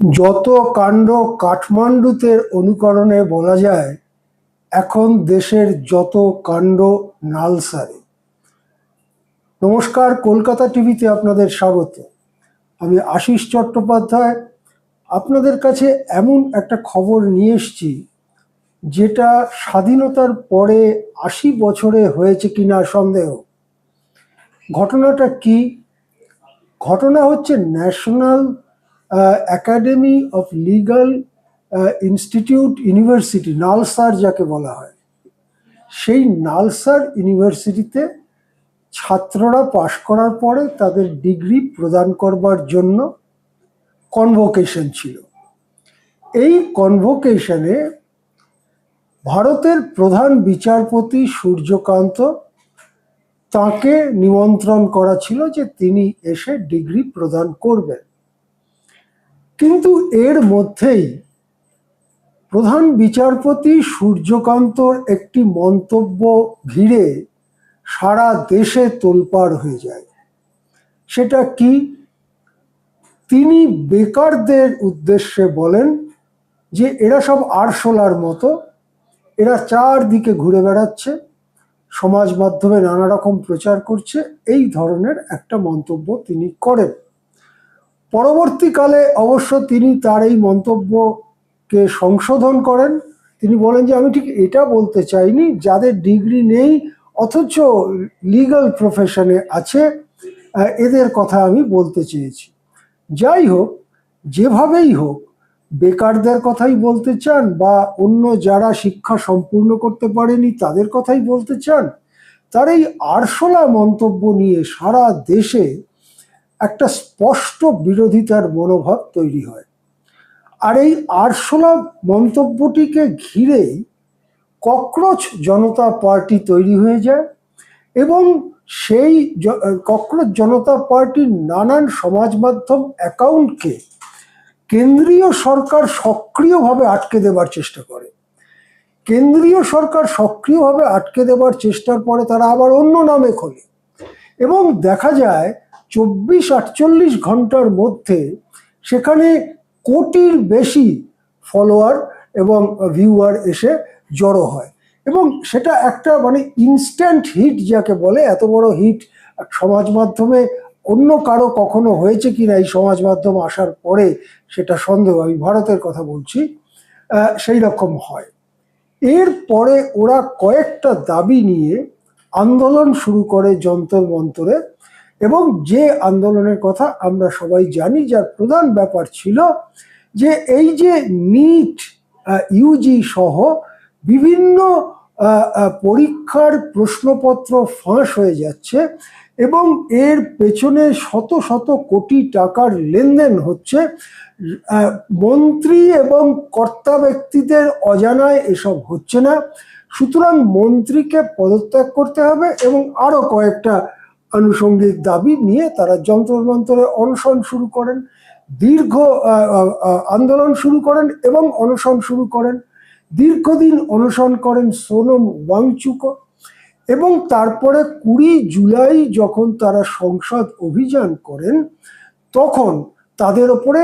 যত কাণ্ড কাঠমান্ডুতে অনুকরণে বলা যায়, এখন দেশের যত কাণ্ড নালসারে। নমস্কার, কলকাতা টিভিতে আপনাদের স্বাগত। আমি আশিস চট্টোপাধ্যায় আপনাদের কাছে এমন একটা খবর নিয়ে এসেছি যেটা স্বাধীনতার পরে ৮০ বছরে হয়েছে কিনা সন্দেহ। ঘটনাটা কি? ঘটনা হচ্ছে national academy of legal institute university, NALSAR যাকে বলা হয়, সেই নালসার ইউনিভার্সিটিতে ছাত্ররা পাশ করার পরে তাদের ডিগ্রি প্রদান করবার জন্য কনভোকেশন ছিল। এই কনভোকেশনে ভারতের প্রধান বিচারপতি সূর্যকান্ত, তাকে নিমন্ত্রণ করা ছিল যে তিনি এসে ডিগ্রি প্রদান করবেন। কিন্তু এর মধ্যেই প্রধান বিচারপতি সূর্যকান্তর একটি মন্তব্য ঘিরে সারা দেশে তোলপাড় হয়ে যায়। সেটা কি? তিনি বেকারদের উদ্দেশ্যে বলেন যে এরা সব আরশোলার মতো, এরা চারদিকে ঘুরে বেড়াচ্ছে, সমাজ মাধ্যমে নানা রকম প্রচার করছে, এই ধরনের একটা মন্তব্য তিনি করেন। পরবর্তীকালে অবশ্য তিনি তার এই মন্তব্যকে সংশোধন করেন। তিনি বলেন যে আমি ঠিক এটা বলতে চাইনি, যাদের ডিগ্রি নেই অথচ লিগ্যাল প্রফেশনে আছে এদের কথা আমি বলতে চেয়েছি। যাই হোক, যেভাবেই হোক, বেকারদের কথাই বলতে চান বা অন্য যারা শিক্ষা সম্পূর্ণ করতে পারেনি তাদের কথাই বলতে চান, তার এই আরশোলা মন্তব্য নিয়ে সারা দেশে একটা স্পষ্ট বিরোধিতার মনোভাব তৈরি হয়। আর এই আরশোলা মন্তব্যটিকে ঘিরেই ককরোচ জনতা পার্টি তৈরি হয়ে যায় এবং সেই ককরোচ জনতা পার্টির নানান সমাজ মাধ্যম অ্যাকাউন্টকে কেন্দ্রীয় সরকার সক্রিয়ভাবে আটকে দেবার চেষ্টা করে। কেন্দ্রীয় সরকার সক্রিয়ভাবে আটকে দেবার চেষ্টার পরে তারা আবার অন্য নামে খোলে এবং দেখা যায় ২৪-৪৮ ঘন্টার মধ্যে সেখানে কোটির বেশি ফলোয়ার এবং ভিউয়ার এসে জড়ো হয় এবং সেটা একটা ইনস্ট্যান্ট হিট যাকে বলে। এত বড় হিট সমাজ মাধ্যমে অন্য কারো কখনো হয়েছে কিনা এই সমাজ মাধ্যম আসার পরে সেটা সন্দেহ। আমি ভারতের কথা বলছি, সেই রকম হয়। এরপরে ওরা কয়েকটা দাবি নিয়ে আন্দোলন শুরু করে যন্তর মন্তরে, এবং যে আন্দোলনের কথা আমরা সবাই জানি, যার প্রধান ব্যাপার ছিল যে এই যে নিট ইউজি সহ বিভিন্ন পরীক্ষার প্রশ্নপত্র ফাঁস হয়ে যাচ্ছে এবং এর পেছনে শত শত কোটি টাকার লেনদেন হচ্ছে। মন্ত্রী এবং কর্তা ব্যক্তিদের অজানায় এসব হচ্ছে না, সুতরাং মন্ত্রীকে পদত্যাগ করতে হবে এবং আরো কয়েকটা আনুষঙ্গিক দাবি নিয়ে তারা যন্তর মন্তরে অনশন শুরু করেন, দীর্ঘ আন্দোলন শুরু করেন এবং অনশন শুরু করেন। দীর্ঘদিন অনশন করেন সোনম ওয়াংচুক এবং তারপরে ২০ জুলাই যখন তারা সংসদ অভিযান করেন তখন তাদের ওপরে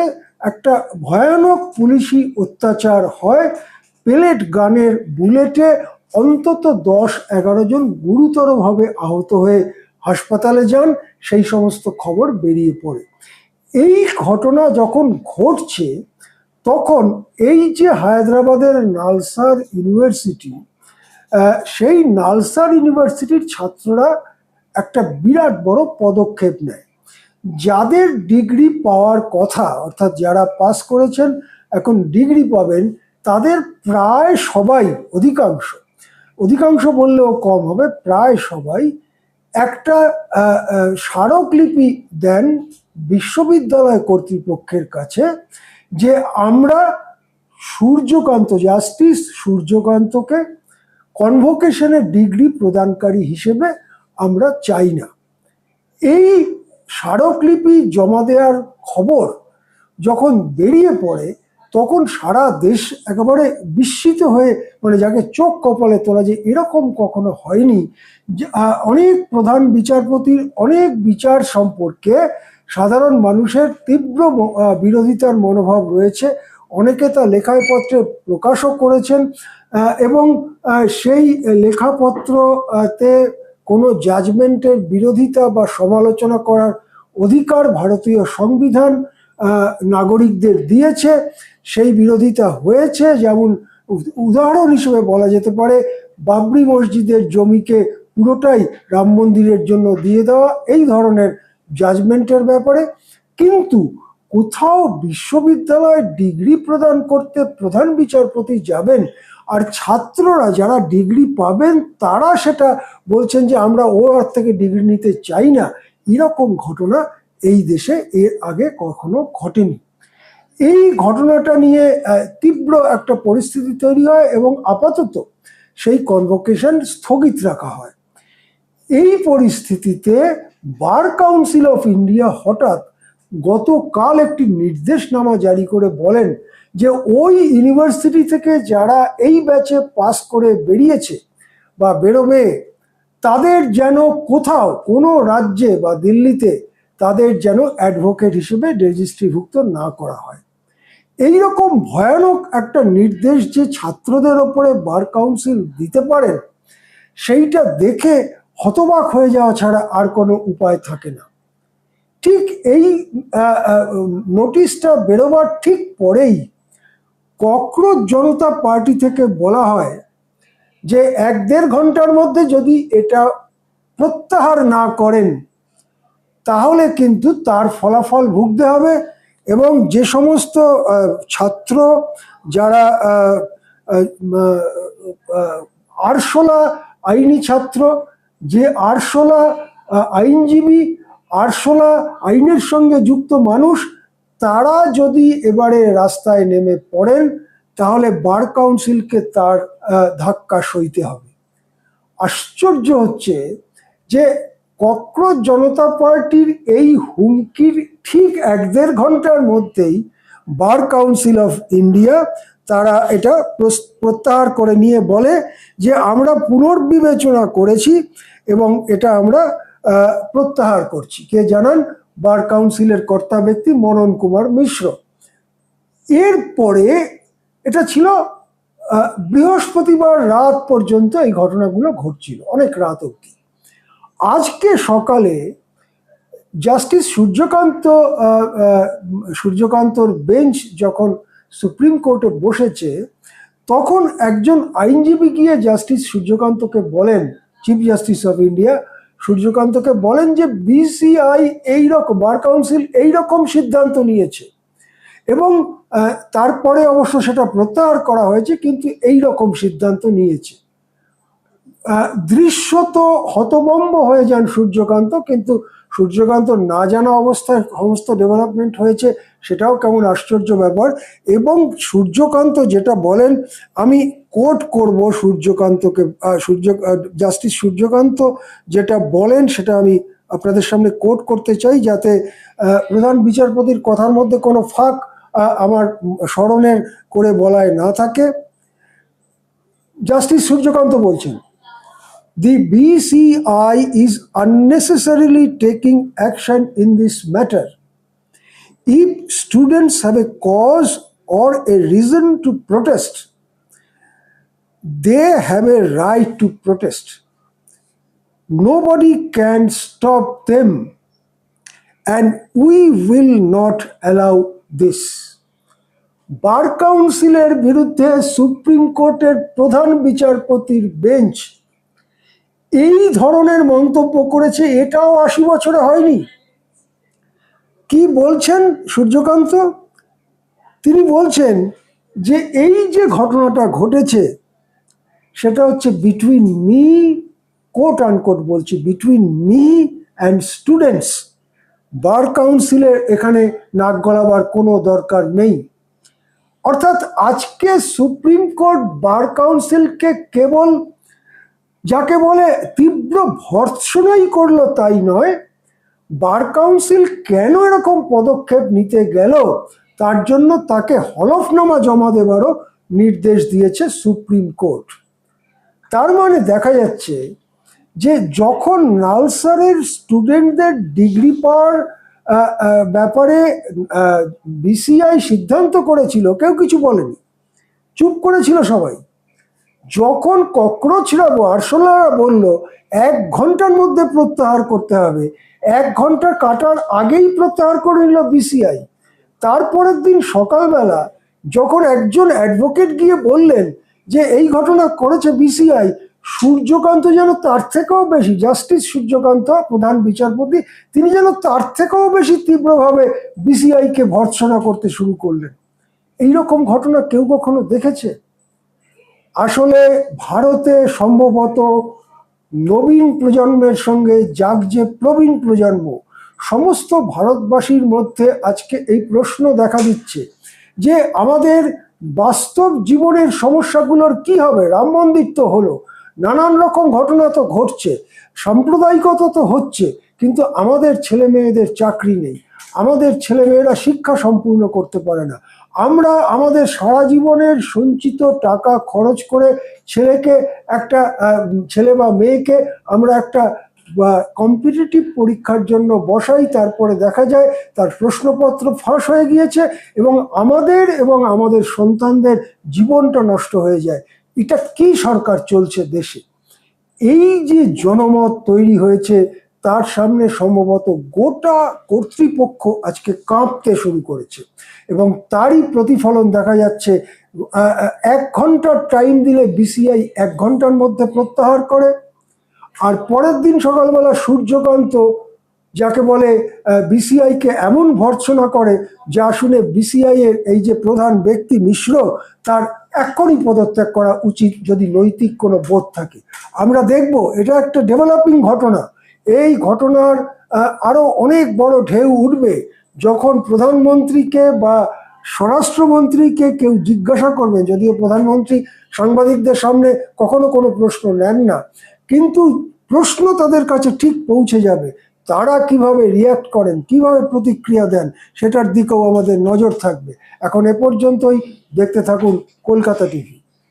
একটা ভয়ানক পুলিশি অত্যাচার হয়। পেলেট গানের বুলেটে অন্তত ১০-১১ জন গুরুতরভাবে আহত হয়ে হাসপাতালে যান, সেই সমস্ত খবর বেরিয়ে পড়ে। এই ঘটনা যখন ঘটছে তখন এই যে হায়দ্রাবাদের নালসার ইউনিভার্সিটি, সেই নালসার ইউনিভার্সিটির ছাত্ররা একটা বিরাট বড় পদক্ষেপ নেয়। যাদের ডিগ্রি পাওয়ার কথা, অর্থাৎ যারা পাস করেছেন এখন ডিগ্রি পাবেন, তাদের প্রায় সবাই, অধিকাংশ বললেও কম হবে, প্রায় সবাই একটা স্মারকলিপি দেন বিশ্ববিদ্যালয় কর্তৃপক্ষের কাছে যে আমরা জাস্টিস সূর্যকান্তকে কনভোকেশনের ডিগ্রি প্রদানকারী হিসেবে আমরা চাই না। এই স্মারকলিপি জমা দেওয়ার খবর যখন বেরিয়ে পড়ে তখন সারা দেশ একেবারে বিস্মিত হয়ে, যাকে চোখ কপালে তোলা, যে এরকম কখনো হয়নি। অনেক প্রধান বিচারপতির অনেক বিচার সম্পর্কে সাধারণ মানুষের তীব্র বিরোধিতার মনোভাব রয়েছে। অনেকে তা লেখায় পত্রে প্রকাশও করেছেন এবং সেই লেখাপত্রতে কোনো জাজমেন্টের বিরোধিতা বা সমালোচনা করার অধিকার ভারতীয় সংবিধান নাগরিকদের দিয়েছে। সেই বিরোধিতা হয়েছে, যেমন উদাহরণ হিসেবে বলা যেতে পারে বাবরি মসজিদের জমিকে পুরোটাই রাম মন্দিরের জন্য দিয়ে দেওয়া, এই ধরনের জাজমেন্টের ব্যাপারে। কিন্তু কোথাও বিশ্ববিদ্যালয়ে ডিগ্রি প্রদান করতে প্রধান বিচারপতি যাবেন আর ছাত্ররা যারা ডিগ্রি পাবেন তারা সেটা বলছেন যে আমরা ওর থেকে ডিগ্রি নিতে চাই না, এরকম ঘটনা এই দেশে এর আগে কখনো ঘটেনি। এই ঘটনাটা নিয়ে তীব্র একটা পরিস্থিতি তৈরি হয় এবং আপাতত সেই কনভোকেশন স্থগিত রাখা হয়। এই পরিস্থিতিতে বার কাউন্সিল অফ ইন্ডিয়া হঠাৎ গতকাল একটি নির্দেশনামা জারি করে বলেন যে ওই ইউনিভার্সিটি থেকে যারা এই ব্যাচে পাস করে বেরিয়েছে বা বেরোবে তাদের যেন কোথাও কোনো রাজ্যে বা দিল্লিতে তাদের যেন অ্যাডভোকেট হিসেবে রেজিস্ট্রিভুক্ত না করা হয়। এই রকম ভয়ানক একটা নির্দেশ যে ছাত্রদের ওপরে বার কাউন্সিল দিতে পারেন, সেইটা দেখে হতবাক হয়ে যাওয়া ছাড়া আর কোনো উপায় থাকে না। ঠিক এই নোটিশটা বেরোবার ঠিক পরেই ককরোচ জনতা পার্টি থেকে বলা হয় যে 1-1.5 ঘন্টার মধ্যে যদি এটা প্রত্যাহার না করেন তাহলে কিন্তু তার ফলাফল ভুগতে হবে এবং যে সমস্ত ছাত্র যারা আরশোলা আইনি ছাত্র, যে আরশোলা আইনজীবী, আরশোলা আইনের সঙ্গে যুক্ত মানুষ, তারা যদি এবারে রাস্তায় নেমে পড়েন তাহলে বার কাউন্সিলকে তার ধাক্কা সইতে হবে। আশ্চর্য হচ্ছে যে ককরোচ জনতা পার্টির এই হুমকির ঠিক 1-1.5 ঘন্টার মধ্যেই বার কাউন্সিল অফ ইন্ডিয়া তারা এটা প্রত্যাহার করে নিয়ে বলে যে আমরা পুনর্বিবেচনা করেছি এবং এটা আমরা প্রত্যাহার করছি। কে জানান? বার কাউন্সিলের কর্তা ব্যক্তি মনন কুমার মিশ্র। এরপরে এটা ছিল বৃহস্পতিবার রাত পর্যন্ত এই ঘটনাগুলো ঘটছিল, অনেক রাত অবধি। আজকে সকালে জাস্টিস সূর্যকান্তর বেঞ্চ যখন সুপ্রিম কোর্টে বসেছে তখন একজন আইনজীবী গিয়ে জাস্টিস সূর্যকান্তকে বলেন, চিফ জাস্টিস অফ ইন্ডিয়া সূর্যকান্তকে বলেন যে বিসিআই এইরকম, বার কাউন্সিল এইরকম সিদ্ধান্ত নিয়েছে এবং তারপরে অবশ্য সেটা প্রত্যাহার করা হয়েছে, কিন্তু এই রকম সিদ্ধান্ত নিয়েছে। দৃশ্যত হতভম্ব হয়ে যান সূর্যকান্ত, কিন্তু সূর্যকান্ত না জানা অবস্থায় সমস্ত ডেভেলপমেন্ট হয়েছে সেটাও কেমন আশ্চর্য ব্যাপার। এবং সূর্যকান্ত যেটা বলেন, আমি কোট করব সূর্যকান্তকে, জাস্টিস সূর্যকান্ত যেটা বলেন সেটা আমি আপনাদের সামনে কোট করতে চাই, যাতে প্রধান বিচারপতির কথার মধ্যে কোনো ফাঁক আমার স্মরণের করে বলায় না থাকে। জাস্টিস সূর্যকান্ত বলছেন, the BCI is unnecessarily taking action in this matter. If students have a cause or a reason to protest, they have a right to protest. Nobody can stop them, and we will not allow this. বার কাউন্সিলের বিরুদ্ধে supreme কোর্টের প্রধান বিচারপতির bench এই ধরনের মন্তব্য করেছে, এটাও 80 বছরে হয়নি। কি বলছেন সূর্যকান্ত? তিনি বলছেন যে এই যে ঘটনাটা ঘটেছে সেটা হচ্ছে বিটুইন মি, কোট আনকোট বলছি, বিটুইন মি অ্যান্ড স্টুডেন্টস। বার কাউন্সিলের এখানে নাক গলাবার কোনো দরকার নেই। অর্থাৎ আজকে সুপ্রিম কোর্ট বার কাউন্সিলকে কেবল যাকে বলে তীব্র ভর্ৎসনাই করলো তাই নয়, বার কাউন্সিল কেন এরকম পদক্ষেপ নিতে গেল তার জন্য তাকে হলফনামা জমা দেবারও নির্দেশ দিয়েছে সুপ্রিম কোর্ট। তার মানে দেখা যাচ্ছে যে যখন নালসারের স্টুডেন্টদের ডিগ্রি পাওয়ার ব্যাপারে বিসিআই সিদ্ধান্ত করেছিল, কেউ কিছু বলেনি, চুপ করেছিল সবাই। যখন ককরোচরা আরশোলারা বলল 1 ঘন্টার মধ্যে প্রত্যাহার করতে হবে, 1 ঘন্টা কাটার আগেই প্রত্যাহার করে নিল বিসিআই। তারপরের দিন সকালবেলা যখন একজন অ্যাডভোকেট গিয়ে বললেন যে এই ঘটনা করেছে বিসিআই, সূর্যকান্ত যেন তার থেকেও বেশি, জাস্টিস সূর্যকান্ত প্রধান বিচারপতি, তিনি যেন তার থেকেও বেশি তীব্রভাবে বিসিআইকে ভর্ৎসনা করতে শুরু করলেন। এইরকম ঘটনা কেউ কখনো দেখেছে? আসলে ভারতে সম্ভবত নবীন প্রজন্মের সঙ্গে জাগছে প্রবীণ প্রজন্ম, সমস্ত ভারতবাসীর মধ্যে আজকে এই প্রশ্ন দেখা দিচ্ছে যে আমাদের বাস্তব জীবনের সমস্যাগুলোর কি হবে? রাম মন্দির তো হলো, নানান রকম ঘটনা তো ঘটছে, সাম্প্রদায়িকতা তো হচ্ছে, কিন্তু আমাদের ছেলে মেয়েদের চাকরি নেই, আমাদের ছেলেমেয়েরা শিক্ষা সম্পূর্ণ করতে পারে না। আমরা আমাদের সারা জীবনের সঞ্চিত টাকা খরচ করে ছেলেকে একটা ছেলে বা মেয়েকে আমরা একটা কম্পিটিটিভ পরীক্ষার জন্য বসাই, তারপরে দেখা যায় তার প্রশ্নপত্র ফাঁস হয়ে গিয়েছে এবং আমাদের সন্তানদের জীবনটা নষ্ট হয়ে যায়। এটা কি সরকার চলছে দেশে? এই যে জনমত তৈরি হয়েছে তার সামনে সম্ভবত গোটা কর্তৃপক্ষ আজকে কাঁপতে শুরু করেছে এবং তারই প্রতিফলন দেখা যাচ্ছে। 1 ঘন্টার টাইম দিলে বিসিআই 1 ঘন্টার মধ্যে প্রত্যাহার করে, আর পরের দিন সকালবেলা সূর্যকান্ত যাকে বলে বিসিআইকে এমন ভর্ৎসনা করে যা শুনে বিসিআই এর এই যে প্রধান ব্যক্তি মিশ্র, তার এক্ষুনি পদত্যাগ করা উচিত যদি নৈতিক কোনো বোধ থাকে। আমরা দেখব এটা একটা ডেভেলপিং ঘটনা। এই ঘটনার আরো অনেক বড় ঢেউ উঠবে যখন প্রধানমন্ত্রীকে বা স্বরাষ্ট্রমন্ত্রীকে কেউ জিজ্ঞাসা করবেন, যদিও প্রধানমন্ত্রী সাংবাদিকদের সামনে কখনো কোনো প্রশ্ন নেন না, কিন্তু প্রশ্ন তাদের কাছে ঠিক পৌঁছে যাবে। তারা কিভাবে রিয়াক্ট করেন, কিভাবে প্রতিক্রিয়া দেন, সেটার দিকেও আমাদের নজর থাকবে। এখন এ পর্যন্তই, দেখতে থাকুন কলকাতা টিভি।